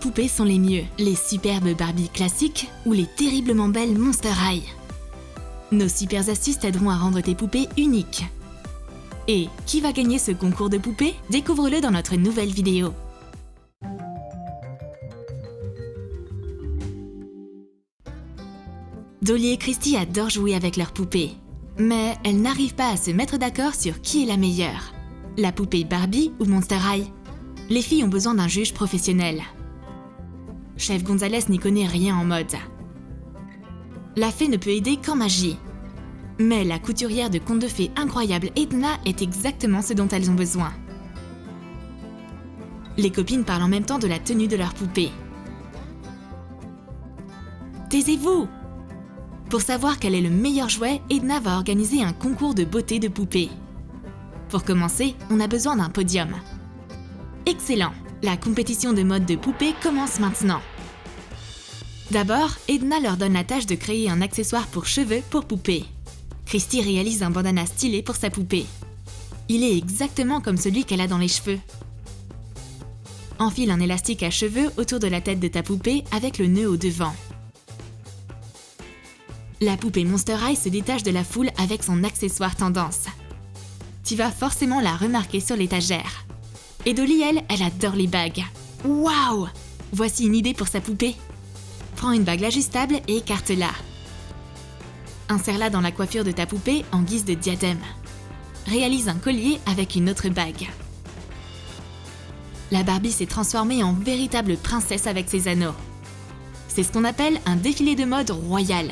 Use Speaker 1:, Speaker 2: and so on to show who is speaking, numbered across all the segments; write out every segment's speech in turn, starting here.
Speaker 1: poupées sont les mieux, les superbes Barbie classiques ou les terriblement belles Monster High? Nos super astuces t'aideront à rendre tes poupées uniques. Et qui va gagner ce concours de poupées? Découvre-le dans notre nouvelle vidéo. Dolly et Christy adorent jouer avec leurs poupées. Mais elles n'arrivent pas à se mettre d'accord sur qui est la meilleure. La poupée Barbie ou Monster High? Les filles ont besoin d'un juge professionnel. Chef Gonzalez n'y connaît rien en mode. La fée ne peut aider qu'en magie. Mais la couturière de contes de fées incroyable Edna est exactement ce dont elles ont besoin. Les copines parlent en même temps de la tenue de leur poupée. Taisez-vous! Pour savoir quel est le meilleur jouet, Edna va organiser un concours de beauté de poupées. Pour commencer, on a besoin d'un podium. Excellent! La compétition de mode de poupée commence maintenant. D'abord, Edna leur donne la tâche de créer un accessoire pour cheveux pour poupée. Christy réalise un bandana stylé pour sa poupée. Il est exactement comme celui qu'elle a dans les cheveux. Enfile un élastique à cheveux autour de la tête de ta poupée avec le nœud au devant. La poupée Monster High se détache de la foule avec son accessoire tendance. Tu vas forcément la remarquer sur l'étagère. Et Dolly, elle adore les bagues. Waouh! Voici une idée pour sa poupée. Prends une bague ajustable et écarte-la. Insère-la dans la coiffure de ta poupée en guise de diadème. Réalise un collier avec une autre bague. La Barbie s'est transformée en véritable princesse avec ses anneaux. C'est ce qu'on appelle un défilé de mode royal.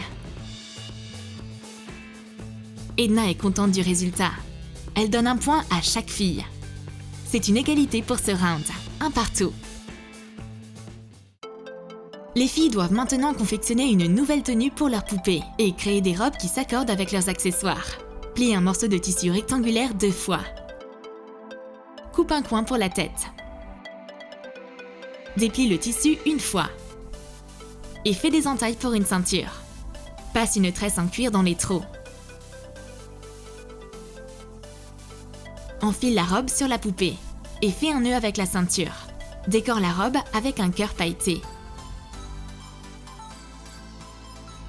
Speaker 1: Edna est contente du résultat. Elle donne un point à chaque fille. C'est une égalité pour ce round, un partout. Les filles doivent maintenant confectionner une nouvelle tenue pour leur poupée et créer des robes qui s'accordent avec leurs accessoires. Plie un morceau de tissu rectangulaire 2 fois. Coupe un coin pour la tête. Déplie le tissu 1 fois. Et fais des entailles pour une ceinture. Passe une tresse en cuir dans les trous. Enfile la robe sur la poupée et fais un nœud avec la ceinture. Décore la robe avec un cœur pailleté.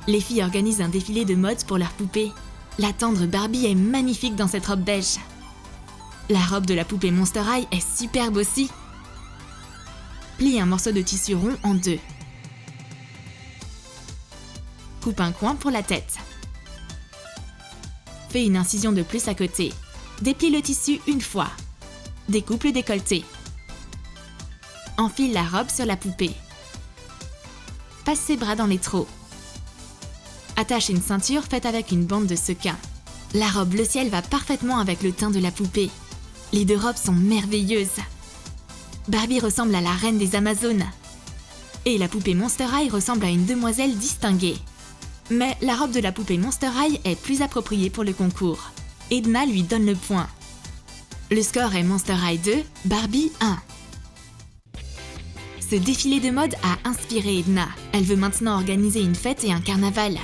Speaker 1: Les filles organisent un défilé de mode pour leur poupée. La tendre Barbie est magnifique dans cette robe beige. La robe de la poupée Monster High est superbe aussi. Plie un morceau de tissu rond en 2. Coupe un coin pour la tête. Fais une incision de plus à côté. Déplie le tissu 1 fois. Découpe le décolleté. Enfile la robe sur la poupée. Passe ses bras dans les trous. Attache une ceinture faite avec une bande de sequin. La robe bleu ciel va parfaitement avec le teint de la poupée. Les 2 robes sont merveilleuses. Barbie ressemble à la reine des Amazones. Et la poupée Monster High ressemble à une demoiselle distinguée. Mais la robe de la poupée Monster High est plus appropriée pour le concours. Edna lui donne le point. Le score est Monster High 2, Barbie 1. Ce défilé de mode a inspiré Edna. Elle veut maintenant organiser une fête et un carnaval.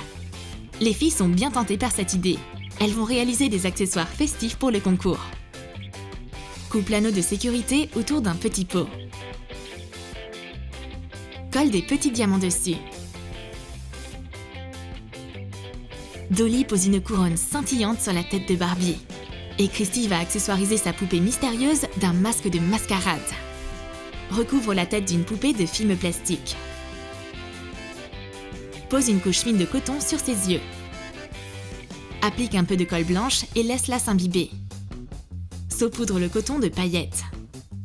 Speaker 1: Les filles sont bien tentées par cette idée. Elles vont réaliser des accessoires festifs pour le concours. Coupe l'anneau de sécurité autour d'un petit pot. Colle des petits diamants dessus. Dolly pose une couronne scintillante sur la tête de Barbie. Et Christy va accessoiriser sa poupée mystérieuse d'un masque de mascarade. Recouvre la tête d'une poupée de film plastique. Pose une couche fine de coton sur ses yeux. Applique un peu de colle blanche et laisse-la s'imbiber. Saupoudre le coton de paillettes.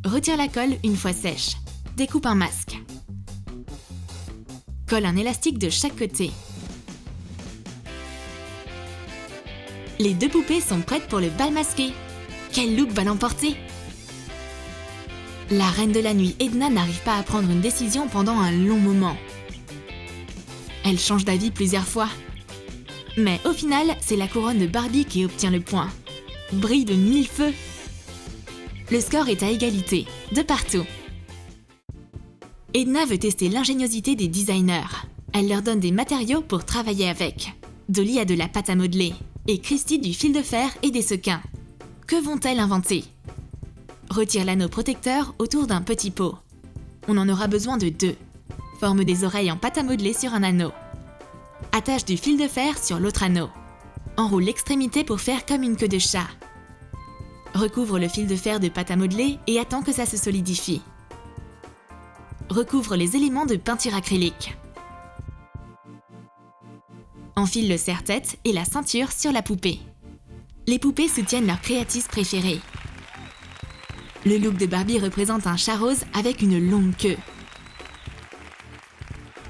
Speaker 1: Retire la colle une fois sèche. Découpe un masque. Colle un élastique de chaque côté. Les 2 poupées sont prêtes pour le bal masqué. Quel look va l'emporter? La reine de la nuit, Edna, n'arrive pas à prendre une décision pendant un long moment. Elle change d'avis plusieurs fois. Mais au final, c'est la couronne de Barbie qui obtient le point. Brille de 1000 feux. Le score est à égalité, de partout. Edna veut tester l'ingéniosité des designers. Elle leur donne des matériaux pour travailler avec. Dolly a de la pâte à modeler. Et Christy du fil de fer et des sequins. Que vont-elles inventer? Retire l'anneau protecteur autour d'un petit pot. On en aura besoin de 2. Forme des oreilles en pâte à modeler sur un anneau. Attache du fil de fer sur l'autre anneau. Enroule l'extrémité pour faire comme une queue de chat. Recouvre le fil de fer de pâte à modeler et attends que ça se solidifie. Recouvre les éléments de peinture acrylique. Enfile le serre-tête et la ceinture sur la poupée. Les poupées soutiennent leur créatrice préférée. Le look de Barbie représente un chat rose avec une longue queue.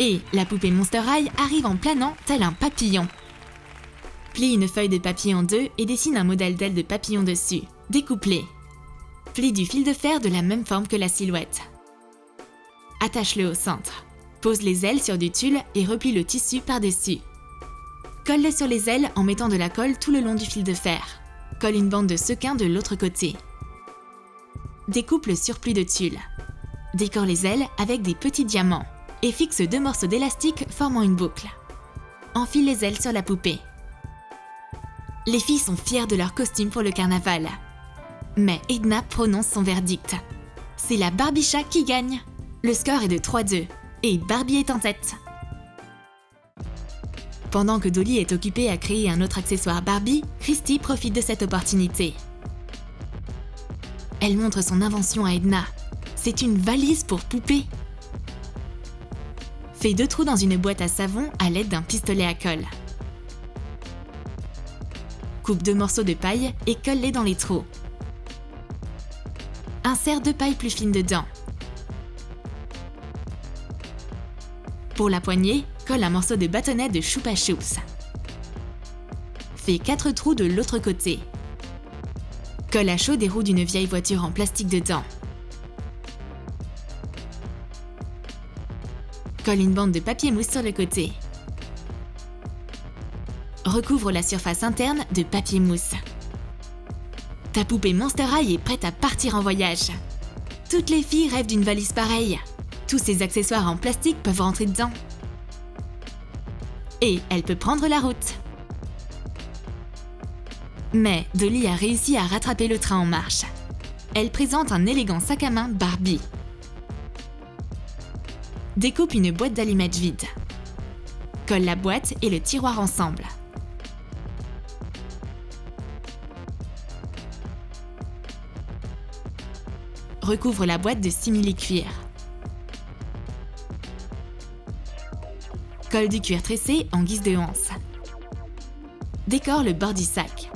Speaker 1: Et la poupée Monster High arrive en planant tel un papillon. Plie une feuille de papier en deux et dessine un modèle d'aile de papillon dessus. Découpe-les. Plie du fil de fer de la même forme que la silhouette. Attache-le au centre. Pose les ailes sur du tulle et replie le tissu par-dessus. Colle-le sur les ailes en mettant de la colle tout le long du fil de fer. Colle une bande de sequin de l'autre côté. Découpe le surplus de tulle. Décore les ailes avec des petits diamants et fixe 2 morceaux d'élastique formant une boucle. Enfile les ailes sur la poupée. Les filles sont fières de leur costume pour le carnaval. Mais Edna prononce son verdict. C'est la Barbie chat qui gagne. Le score est de 3-2 et Barbie est en tête. Pendant que Dolly est occupée à créer un autre accessoire Barbie, Christy profite de cette opportunité. Elle montre son invention à Edna. C'est une valise pour poupée. Fais 2 trous dans une boîte à savon à l'aide d'un pistolet à colle. Coupe 2 morceaux de paille et colle-les dans les trous. Insère 2 pailles plus fines dedans. Pour la poignée, colle un morceau de bâtonnet de Choupa Choups. Fais 4 trous de l'autre côté. Colle à chaud des roues d'une vieille voiture en plastique dedans. Colle une bande de papier mousse sur le côté. Recouvre la surface interne de papier mousse. Ta poupée Monster High est prête à partir en voyage. Toutes les filles rêvent d'une valise pareille. Tous ces accessoires en plastique peuvent rentrer dedans. Et elle peut prendre la route. Mais Dolly a réussi à rattraper le train en marche. Elle présente un élégant sac à main Barbie. Découpe une boîte d'allumettes vide. Colle la boîte et le tiroir ensemble. Recouvre la boîte de simili-cuir. Colle du cuir tressé en guise de anse. Décore le bord du sac.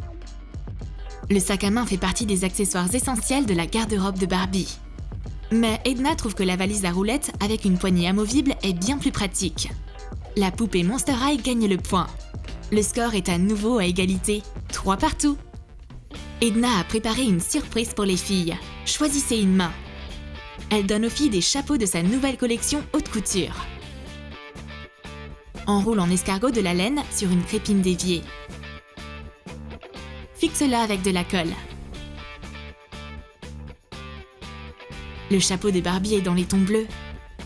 Speaker 1: Le sac à main fait partie des accessoires essentiels de la garde-robe de Barbie. Mais Edna trouve que la valise à roulettes avec une poignée amovible est bien plus pratique. La poupée Monster High gagne le point. Le score est à nouveau à égalité, 3 partout. Edna a préparé une surprise pour les filles. Choisissez une main. Elle donne aux filles des chapeaux de sa nouvelle collection haute couture. Enroule en escargot de la laine sur une crépine déviée. Fixe-la avec de la colle. Le chapeau de Barbie est dans les tons bleus.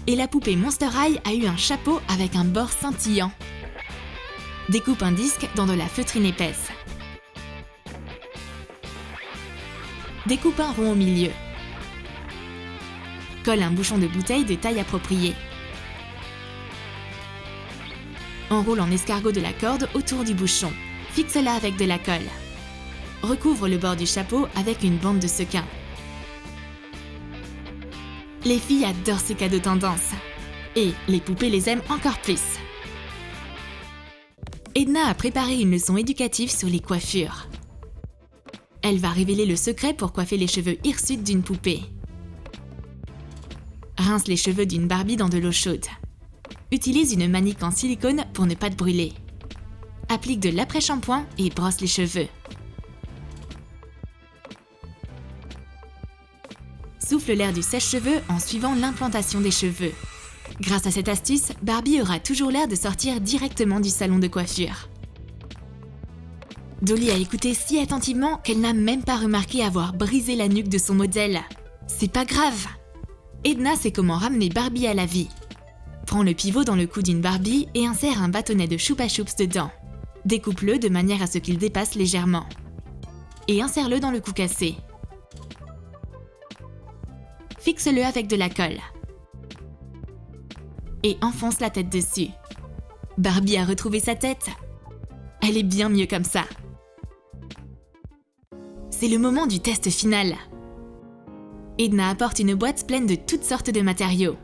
Speaker 1: Et la poupée Monster High a eu un chapeau avec un bord scintillant. Découpe un disque dans de la feutrine épaisse. Découpe un rond au milieu. Colle un bouchon de bouteille de taille appropriée. Enroule en escargot de la corde autour du bouchon. Fixe-la avec de la colle. Recouvre le bord du chapeau avec une bande de sequin. Les filles adorent ces cadeaux tendance. Et les poupées les aiment encore plus. Edna a préparé une leçon éducative sur les coiffures. Elle va révéler le secret pour coiffer les cheveux hirsutes d'une poupée. Rince les cheveux d'une Barbie dans de l'eau chaude. Utilise une manique en silicone pour ne pas te brûler. Applique de l'après-shampoing et brosse les cheveux. Souffle l'air du sèche-cheveux en suivant l'implantation des cheveux. Grâce à cette astuce, Barbie aura toujours l'air de sortir directement du salon de coiffure. Dolly a écouté si attentivement qu'elle n'a même pas remarqué avoir brisé la nuque de son modèle. C'est pas grave. Edna sait comment ramener Barbie à la vie. Prends le pivot dans le cou d'une Barbie et insère un bâtonnet de Choupa Choups dedans. Découpe-le de manière à ce qu'il dépasse légèrement. Et insère-le dans le cou cassé. Fixe-le avec de la colle. et enfonce la tête dessus. Barbie a retrouvé sa tête. Elle est bien mieux comme ça. C'est le moment du test final. Edna apporte une boîte pleine de toutes sortes de matériaux.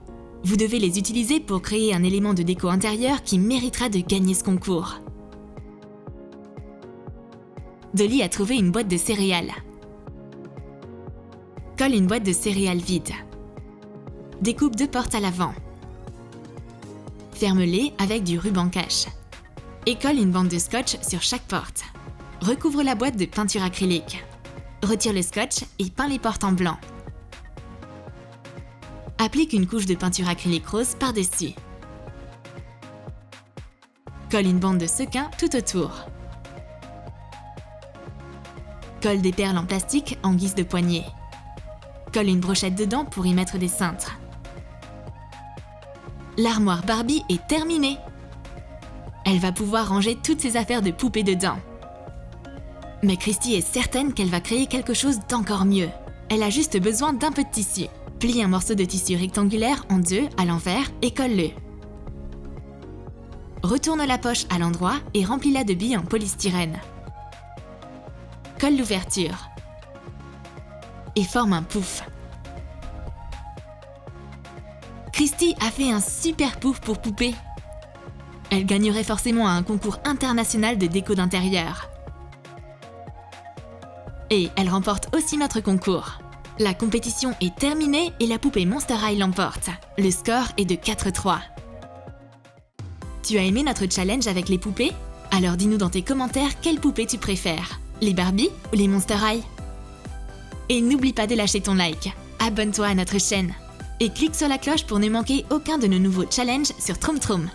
Speaker 1: Vous devez les utiliser pour créer un élément de déco intérieur qui méritera de gagner ce concours. Dolly a trouvé une boîte de céréales. Colle une boîte de céréales vide. Découpe 2 portes à l'avant. Ferme-les avec du ruban cache. Et colle une bande de scotch sur chaque porte. Recouvre la boîte de peinture acrylique. Retire le scotch et peins les portes en blanc. Applique une couche de peinture acrylique rose par-dessus. Colle une bande de sequin tout autour. Colle des perles en plastique en guise de poignée. Colle une brochette dedans pour y mettre des cintres. L'armoire Barbie est terminée. Elle va pouvoir ranger toutes ses affaires de poupée dedans. Mais Christy est certaine qu'elle va créer quelque chose d'encore mieux. Elle a juste besoin d'un peu de tissu. Plie un morceau de tissu rectangulaire en 2 à l'envers et colle-le. Retourne la poche à l'endroit et remplis-la de billes en polystyrène. Colle l'ouverture. Et forme un pouf. Christy a fait un super pouf pour poupée. Elle gagnerait forcément à un concours international de déco d'intérieur. Et elle remporte aussi notre concours. La compétition est terminée et la poupée Monster High l'emporte. Le score est de 4-3. Tu as aimé notre challenge avec les poupées? Alors dis-nous dans tes commentaires quelle poupée tu préfères, les Barbie ou les Monster High? Et n'oublie pas de lâcher ton like, abonne-toi à notre chaîne et clique sur la cloche pour ne manquer aucun de nos nouveaux challenges sur Troom Troom.